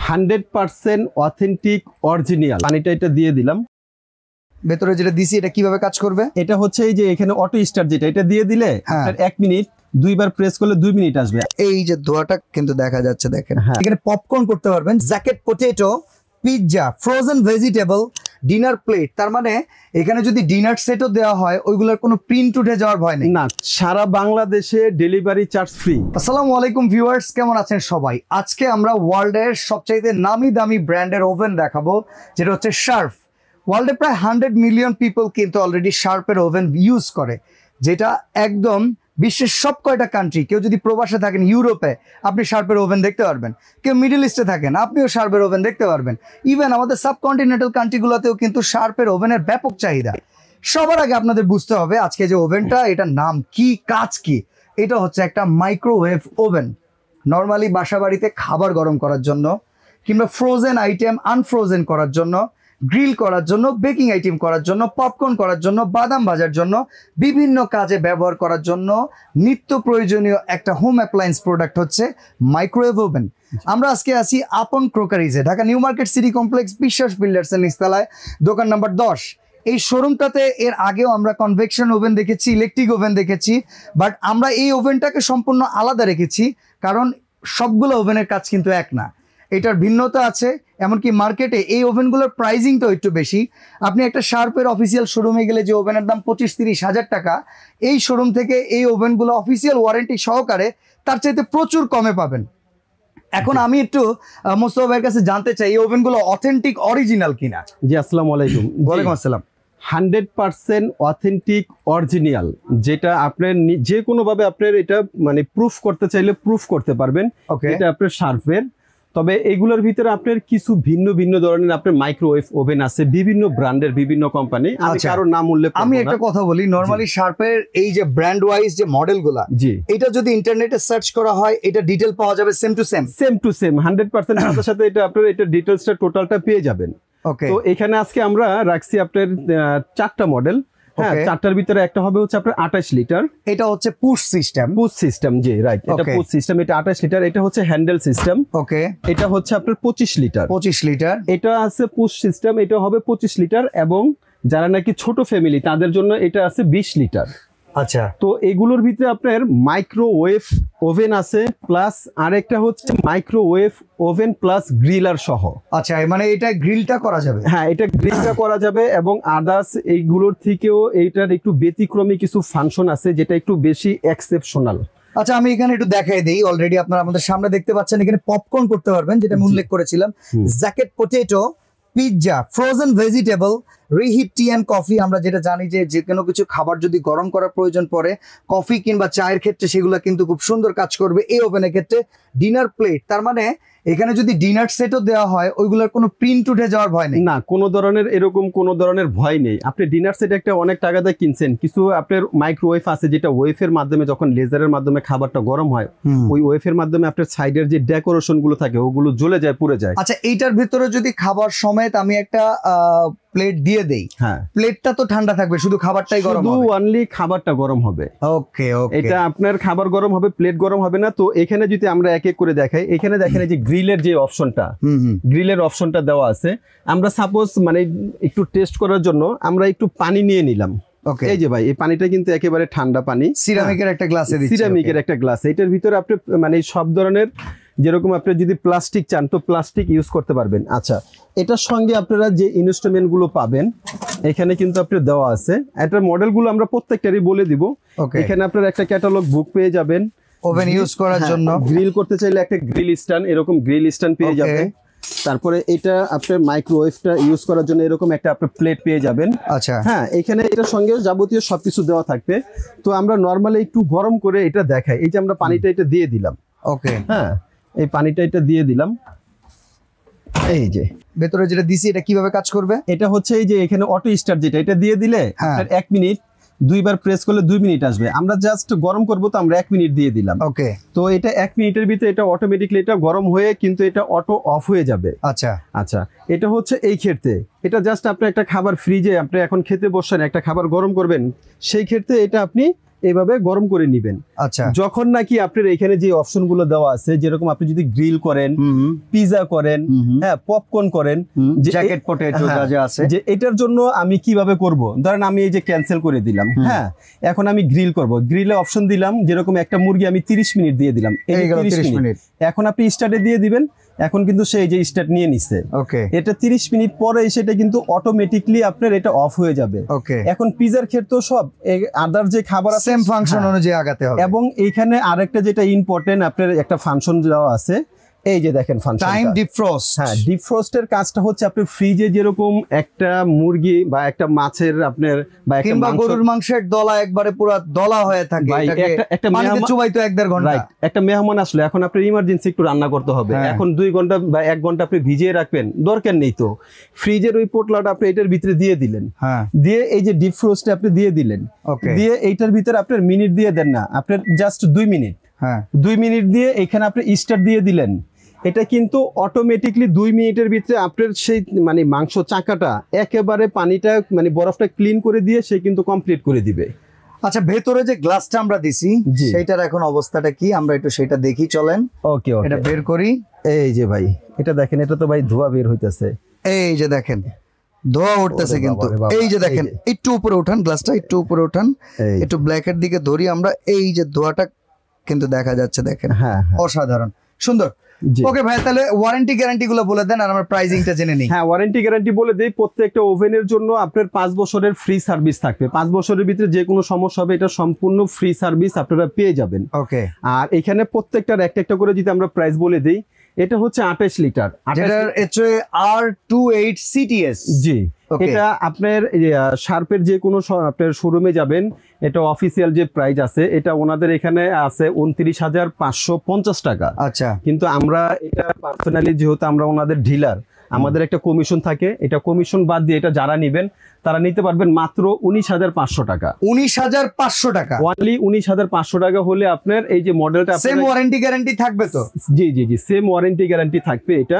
100% authentic original পানিটা এটা দিয়ে দিলাম। ভেতরে যেটা দিছি এটা কিভাবে কাজ করবে? এটা হচ্ছে এই যে এখানে অটো স্টার্ট যেটা, এটা দিয়ে দিলে আপনার 1 মিনিট, দুইবার প্রেস করলে 2 মিনিট আসবে। এই যে ধোঁয়াটা কিন্তু দেখা যাচ্ছে, দেখেন। এখানে পপকর্ন করতে পারবেন, jacket potato, pizza, frozen vegetable, dinner plate. তার মানে এখানে যদি ডিনার সেটও দেওয়া হয় ওইগুলোর কোনো প্রিন্ট উঠে যাওয়ার ভয় নেই। না, সারা বাংলাদেশে ডেলিভারি চার্জ ফ্রি। আসসালামু আলাইকুম ভিউয়ার্স, কেমন আছেন সবাই? আজকে আমরা ওয়ার্ল্ডের সবচাইতে নামি দামি ব্র্যান্ডের ওভেন দেখাবো, যেটা হচ্ছে শার্প। ওয়ার্ল্ডে প্রায় 100 মিলিয়ন পিপল কিন্তু অলরেডি শার্পের ওভেন ইউজ করে, যেটা একদম বিশ্বের সব কয়টা কান্ট্রি, কেউ যদি প্রবাসে থাকেন ইউরোপে আপনি শার্পের ওভেন দেখতে পারবেন, কেউ মিডল ইস্টে থাকেন আপনিও শার্পের ওভেন দেখতে পারবেন। ইভেন আমাদের সাবকন্টিনেন্টাল কান্ট্রিগুলোতেও কিন্তু শার্পের ওভেনের ব্যাপক চাহিদা। সবার আগে আপনাদের বুঝতে হবে আজকে যে ওভেনটা, এটার নাম কি, কাজ কি। এটা হচ্ছে একটা মাইক্রোওয়েভ ওভেন। নর্মালি বাসা বাড়িতে খাবার গরম করার জন্য, কিংবা ফ্রোজেন আইটেম আনফ্রোজেন করার জন্য, গ্রিল করার জন্য, বেকিং আইটেম করার জন্য, পপকর্ন করার জন্য, বাদাম ভাজার জন্য, বিভিন্ন কাজে ব্যবহার করার জন্য নিত্য প্রয়োজনীয় একটা হোম অ্যাপ্লায়েন্স প্রোডাক্ট হচ্ছে মাইক্রোওয়েভ ওভেন। আমরা আজকে আছি আপন ক্রোকারিজে, Dhaka new market city complex, Biswas বিল্ডার্সের নিচতলায়, দোকান নাম্বার 10। এই শোরুমটাতে এর আগেও আমরা কনভেকশন ওভেন দেখেছি, ইলেকট্রিক ওভেন দেখেছি, বাট আমরা এই ওভেনটাকে সম্পূর্ণ আলাদা রেখেছি, কারণ সবগুলো ওভেনের কাজ কিন্তু এক না, এটার ভিন্নতা আছে। এমনকি মার্কেটে এই ওভেনগুলোর প্রাইজিংটাও একটু বেশি। আপনি একটা শার্পের অফিসিয়াল শোরুমে গেলে যে ওভেনের দাম 25-30 হাজার টাকা, এই শোরুম থেকে এই ওভেনগুলো অফিসিয়াল ওয়ারেন্টি সহকারে তার চাইতে প্রচুর কমে পাবেন। এখন আমি একটু মোস্তফা ভাইয়ের কাছে জানতে চাই এই ওভেনগুলো অথেন্টিক অরিজিনাল কিনা। জি, আসসালামু আলাইকুম। ওয়ালাইকুম আসসালাম। 100% অথেন্টিক অরিজিনাল, যেটা আপনার যে কোনো ভাবে আপনার এটা মানে প্রুফ করতে চাইলে প্রুফ করতে পারবেন। এটা আপনার শার্পের। তবে এগুলোর ভিতরে আপনার কিছু ভিন্ন ভিন্ন ধরনের আপনার মাইক্রোওয়েভ ওভেন আছে, বিভিন্ন ব্র্যান্ডের, বিভিন্ন কোম্পানি। আমি কারো নাম উল্লেখ করব না। আমি একটা কথা বলি, নরমালি শার্পের এই যে ব্র্যান্ড ওয়াইজ যে মডেলগুলো, জি, এটা যদি ইন্টারনেটে সার্চ করা হয় এটা ডিটেইল পাওয়া যাবে সেম টু সেম 100% সাথে সাথে এটা আপনার এটা ডিটেইলসটা টোটালটা পেয়ে যাবেন। তো এখানে আজকে আমরা রাখছি আপনার 4টা মডেল। হ্যাঁ, 4টার ভিতরে একটা হবে হচ্ছে আপনার 28 লিটার। এটা হচ্ছে পুশ সিস্টেম। জি, রাইট, এটা পুশ সিস্টেম। এটা 28 লিটার। এটা হচ্ছে হ্যান্ডেল সিস্টেম। ওকে, এটা হচ্ছে আপনার 25 লিটার। এটা আছে পুশ সিস্টেম, এটা হবে 25 লিটার। এবং যারা নাকি ছোট ফ্যামিলি তাদের জন্য এটা আছে 20 লিটার। আচ্ছা, তো এগুলোর ভিতরে আপনার মাইক্রোওয়েভ ওভেন আছে, প্লাস আরেকটা হচ্ছে মাইক্রোওয়েভ ওভেন প্লাস গ্রিলার সহ। আচ্ছা, মানে এটা গ্রিলটা করা যাবে? হ্যাঁ, এটা গ্রিলটা করা যাবে। এবং আদার্স এইগুলোর থেকেও এইটার একটু ব্যতিক্রমী কিছু ফাংশন আছে, যেটা একটু বেশি এক্সেপশনাল। আচ্ছা, আমি এখানে একটু দেখাই দিই। অলরেডি আপনারা আমাদের সামনে দেখতে পাচ্ছেন, এখানে পপকর্ন করতে পারবেন, যেটা আমি উল্লেখ করেছিলাম, jacket potato, pizza, frozen vegetable, reheat T and coffee. আমরা যেটা জানি যে কোনো কিছু খাবার যদি গরম করার প্রয়োজন পড়ে, কফি কিংবা চায়ের ক্ষেত্রে সেগুলো কিন্তু খুব সুন্দর কাজ করবে এই ওভেনের ক্ষেত্রে। ডিনার প্লেট, তার মানে এখানে যদি ডিনার সেটও দেওয়া হয় ওইগুলোর কোনো প্রিন্ট উঠে যাওয়ার ভয় নেই। না, কোনো ধরনের এরকম কোনো ধরনের ভয় নেই। আপনি ডিনার সেট একটা অনেক টাকা দিয়ে কিনছেন, কিছু আপনার মাইক্রোওয়েভ আছে যেটা ওয়েভের মাধ্যমে, যখন লেজারের মাধ্যমে খাবারটা গরম হয়, ওই ওয়েভের মাধ্যমে আপনার সাইডের যে ডেকোরেশন গুলো থাকে ওগুলো জ্বলে যায়, পুড়ে যায়। আচ্ছা, এইটার ভিতরে যদি খাবার সমেত আমি একটা প্লেট দিয়ে দেই, হ্যাঁ, প্লেটটা তো ঠান্ডা থাকবে, শুধু খাবারটাই গরম হবে? শুধু অনলি খাবারটা গরম হবে। ওকে, এটা আপনার খাবার গরম হবে, প্লেট গরম হবে না। তো এখানে যদি আমরা এক এক করে দেখাই, এখানে দেখেন এই যে গ্রিলের যে অপশনটা, গ্রিলের অপশনটা দেওয়া আছে। আমরা সাপোজ মানে একটু টেস্ট করার জন্য আমরা একটু পানি নিয়ে নিলাম। এই যে ভাই, এই পানিটা কিন্তু একেবারে ঠান্ডা পানি, সিরামিকের একটা গ্লাসে দিচ্ছি। সিরামিকের একটা গ্লাস। এটার ভিতরে আপনি মানে সব ধরনের, যেরকম আপনি যদি প্লাস্টিক চান তো প্লাস্টিক ইউজ করতে পারবেন। আচ্ছা, এটার সঙ্গে আপনারা যে ইনস্ট্রুমেন্ট গুলো পাবেন এখানে কিন্তু আপনার দেওয়া আছে। এটার মডেল গুলো আমরা প্রত্যেকটারই বলে দিব। এখানে আপনারা একটা ক্যাটালগ বুক পেয়ে যাবেন। ওভেন ইউজ করার জন্য, গ্রিল করতে চাইলে একটা গ্রিল স্ট্যান্ড, এরকম গ্রিল স্ট্যান্ড পেয়ে যাবেন। তারপরে এটা আপনার মাইক্রোওয়েভটা ইউজ করার জন্য এরকম একটা আপনার প্লেট পেয়ে যাবেন। আচ্ছা, হ্যাঁ, এখানে এটার সঙ্গে যাবতীয় সবকিছু দেওয়া থাকবে। তো আমরা নর্মালি একটু গরম করে এটা দেখাই। এই যে আমরা পানিটা এটা দিয়ে দিলাম। ওকে, হ্যাঁ, এই পানিটা এটা দিয়ে দিলাম। এই যে ভেতরে যেটা দিছি এটা কিভাবে কাজ করবে? এটা হচ্ছে এই যে এখানে অটো স্টার্ট যেটা, এটা দিয়ে দিলে আপনার 1 মিনিট, দুইবার প্রেস করলে 2 মিনিট আসবে। আমরা জাস্ট গরম করব, তো আমরা 1 মিনিট দিয়ে দিলাম। ওকে, তো এটা 1 মিনিটের ভিতরে এটা অটোমেটিকলি এটা গরম হয়ে কিন্তু এটা অটো অফ হয়ে যাবে। আচ্ছা আচ্ছা, এটা হচ্ছে এই ক্ষেত্রে এটা জাস্ট আপনি একটা খাবার ফ্রিজে আপনি এখন খেতে বসছেন, একটা খাবার গরম করবেন, সেই ক্ষেত্রে এটা আপনি এইভাবে গরম করে নিবেন। আচ্ছা, যখন নাকি আপনার এখানে যে অপশন গুলো দেওয়া আছে, যেরকম আপনি যদি গ্রিল করেন, পিজা করেন, হ্যাঁ পপকর্ন করেন, জ্যাকেট পটেটো যা আছে, যে এটার জন্য আমি কিভাবে করব, ধরেন আমি এই যে ক্যান্সেল করে দিলাম, হ্যাঁ এখন আমি গ্রিল করব, গ্রিলে অপশন দিলাম, যেরকম একটা মুরগি আমি 30 মিনিট দিয়ে দিলাম, এই 30 মিনিট এখন আপনি স্টার্টে দিয়ে দিবেন, এখন কিন্তু সেই যে স্টার্ট নিয়ে নিছে। ওকে, এটা 30 মিনিট পরে সেটা কিন্তু অটোমেটিকলি আপনার এটা অফ হয়ে যাবে। ওকে, এখন পিজার ক্ষেত্রেও সব আদার যে খাবার আছে সেম ফাংশন অনুযায়ী আগাতে হবে। এবং এইখানে আরেকটা যেটা ইম্পর্টেন্ট, আপনার একটা ফাংশন দেওয়া আছে, এই যে দেখেন ফাংশন টাইম ডিফ্রস্ট। হ্যাঁ, ডিফ্রস্টের কাজটা হচ্ছে আপনি ফ্রিজে যেরকম একটা মুরগি বা একটা মাছের আপনার বা একটা কিংবা গরুর মাংসের দলা একবারে পুরো দলা হয়ে থাকে, একটা পানিতে চুবাই তো 1-1.5 ঘন্টা, রাইট, একটা মেহমান আসলে এখন আপনার ইমার্জেন্সি একটু রান্না করতে হবে, এখন 2 ঘন্টা বা 1 ঘন্টা আপনি ভিজিয়ে রাখবেন, দরকার নেই তো ফ্রিজের ওই পোটলাটা আপনি এটার ভিতরে দিয়ে দিলেন, হ্যাঁ দিয়ে এই যে ডিফ্রস্টে আপনি দিয়ে দিলেন, দিয়ে এইটার ভিতরে আপনার মিনিট দিয়ে দেন না, আপনার জাস্ট 2 মিনিট, হ্যাঁ 2 মিনিট দিয়ে এখানে আপনি স্টার্ট দিয়ে দিলেন, এটা কিন্তু অটোমেটিকলি 2 মিনিটের ভিতরে আপনার সেই মানে মাংস চাকাটা একেবারে পানিটা মানে বরফটা ক্লিন করে দিয়ে সে কিন্তু কমপ্লিট করে দিবে। আচ্ছা, ভেতরে যে গ্লাসটা আমরা দিছি সেইটার এখন অবস্থাটা কি, আমরা একটু সেটা দেখি, চলেন। ওকে, এটা বের করি। এই যে ভাই এটা দেখেন, এটা তো ভাই ধোঁয়া বের হইতেছে, এই যে দেখেন ধোঁয়া উঠতেছে, কিন্তু এই যে দেখেন একটু উপরে উঠান, গ্লাসটা একটু উপরে উঠান, একটু ব্ল্যাকের দিকে ধরি আমরা, এই যে ধোঁয়াটা কিন্তু দেখা যাচ্ছে, দেখেন, হ্যাঁ অসাধারণ সুন্দর। ওকে ভাই, তাহলে ওয়ারেন্টি গ্যারান্টি গুলো বলে দেন আর আমরা প্রাইসিংটা জেনে নিই। হ্যাঁ, ওয়ারেন্টি গ্যারান্টি বলে দেই, প্রত্যেকটা ওভেনের জন্য আপনার 5 বছরের ফ্রি সার্ভিস থাকবে, 5 বছরের ভিতরে যে কোনো সমস্যা হবে এটা সম্পূর্ণ ফ্রি সার্ভিস আপনারা পেয়ে যাবেন। ওকে, আর এখানে প্রত্যেকটার একটা করে যদি আমরা প্রাইস বলে দেই, এটা হচ্ছে 28 লিটার, যেটার R28 CTS। জি, এটা আপনার শার্পের যে কোনো আপনার শোরুমে যাবেন, এটা অফিসিয়াল যে প্রাইস আছে এটা ওনাদের এখানে আছে 29,550 টাকা। আচ্ছা, কিন্তু আমরা এটা পার্সোনালি যেহেতু আমরা ওনাদের ডিলার, আমাদের একটা কমিশন থাকে, এটা কমিশন বাদ দিয়ে এটা যারা নেবেন তারা নিতে পারবেন মাত্র 19,500 টাকা। 19,500 টাকা, ওনলি 19,500 টাকা হলে আপনার এই যে মডেলটা সেম ওয়ারেন্টি গ্যারান্টি থাকবে তো? জি জি জি, সেম ওয়ারেন্টি গ্যারান্টি থাকবে এটা।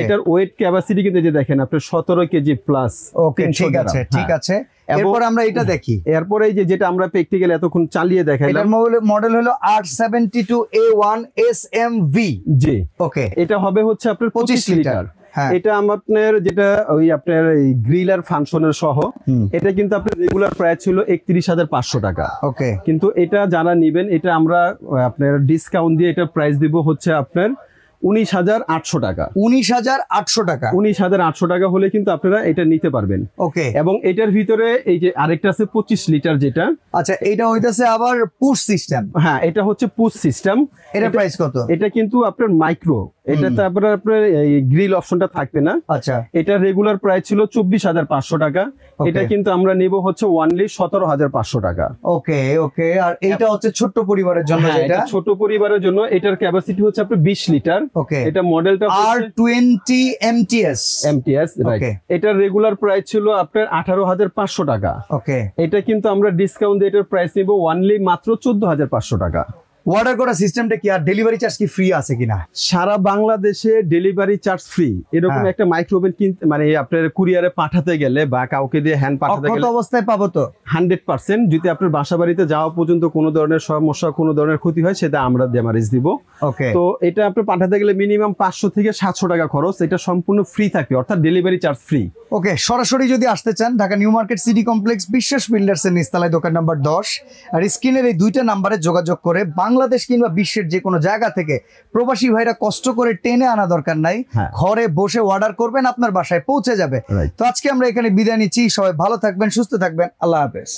এটার ওয়েট ক্যাপাসিটি কিন্তু যে দেখেন আপনার 17 কেজি প্লাস। ওকে, ঠিক আছে ঠিক আছে। এরপর আমরা এটা দেখি, এরপর এই যে যেটা আমরা প্র্যাকটিক্যালি এতক্ষণ চালিয়ে দেখাইলাম, এটার মডেল হলো R72A1 SMV। জি, ওকে, এটা হবে হচ্ছে আপনার 25 লিটার। এটা আপনার যেটা ওই আপনার গ্রিলার ফাংশনের সহ, এটা কিন্তু আপনার রেগুলার প্রাইস ছিল 31,500 টাকা। ওকে, কিন্তু এটা যারা নেবেন এটা আমরা আপনার ডিসকাউন্ট দিয়ে এটা প্রাইস দিব হচ্ছে আপনার 19,800 টাকা। 19,800 টাকা, 19,800 টাকা হলে কিন্তু আপনারা এটা নিতে পারবেন। ওকে, এবং এটার ভিতরে এই যে আরেকটা আছে 25 লিটার যেটা, আচ্ছা এটা হইতাছে আবার পুশ সিস্টেম। হ্যাঁ, এটা হচ্ছে পুশ সিস্টেম। এটা প্রাইস কত? এটা কিন্তু আপনার মাইক্রো, এটাতে আপনার এই গ্রিল অপশনটা থাকবে না। আচ্ছা, এটা রেগুলার প্রাইস ছিল 24,500 টাকা, এটা কিন্তু আমরা নেব হচ্ছে ওনলি 17,500 টাকা। ওকে ওকে, আর এইটা হচ্ছে ছোট পরিবারের জন্য, যেটা ছোট পরিবারের জন্য এটার ক্যাপাসিটি হচ্ছে আপনার 20 লিটার। ওকে, এটা মডেলটা R20 MTS। রাইট। এটার রেগুলার প্রাইস ছিল আপনার 18,500 টাকা। ওকে, এটা কিন্তু আমরা ডিসকাউন্ট দিয়ে এটার প্রাইস নিব ওনলি মাত্র 14,500 টাকা। অর্ডার করা সিস্টেমটা কি, আর ডেলিভারি চার্জ কি ফ্রি আছে কিনা? সারা বাংলাদেশে ডেলিভারি চার্জ ফ্রি। এরকম একটা মাইক্রোওভেন কিনতে মানে আপনার কুরিয়ারে পাঠাতে গেলে বা কাউকে দিয়ে হ্যান্ড পাঠাতে গেলে অবস্থায় পাবো তো 100%। যদি আপনার বাসা বাড়িতে যাওয়া পর্যন্ত কোনো ধরনের সমস্যা, কোনো ধরনের ক্ষতি হয়, সেটা আমরা ড্যামারেজ দিব। ওকে, তো এটা আপনি পাঠাতে গেলে মিনিমাম 500 থেকে 700 টাকা খরচ, এটা সম্পূর্ণ ফ্রি থাকবে, অর্থাৎ ডেলিভারি চার্জ ফ্রি। ওকে, সরাসরি যদি আসতে চান Dhaka new market city complex বিশ্বাস বিল্ডার্স এর নিচতলায় দোকান নাম্বার 10, আর স্ক্রিনের এই দুইটা নাম্বারে যোগাযোগ করে বাংলাদেশ কিংবা বিশ্বের যে কোনো জায়গা থেকে প্রবাসী ভাইরা কষ্ট করে টেনে আনা দরকার নাই, ঘরে বসে অর্ডার করবেন, আপনার বাসায় পৌঁছে যাবে। তো আজকে আমরা এখানে বিদায় নিচ্ছি, সবাই ভালো থাকবেন, সুস্থ থাকবেন, আল্লাহ হাফেজ।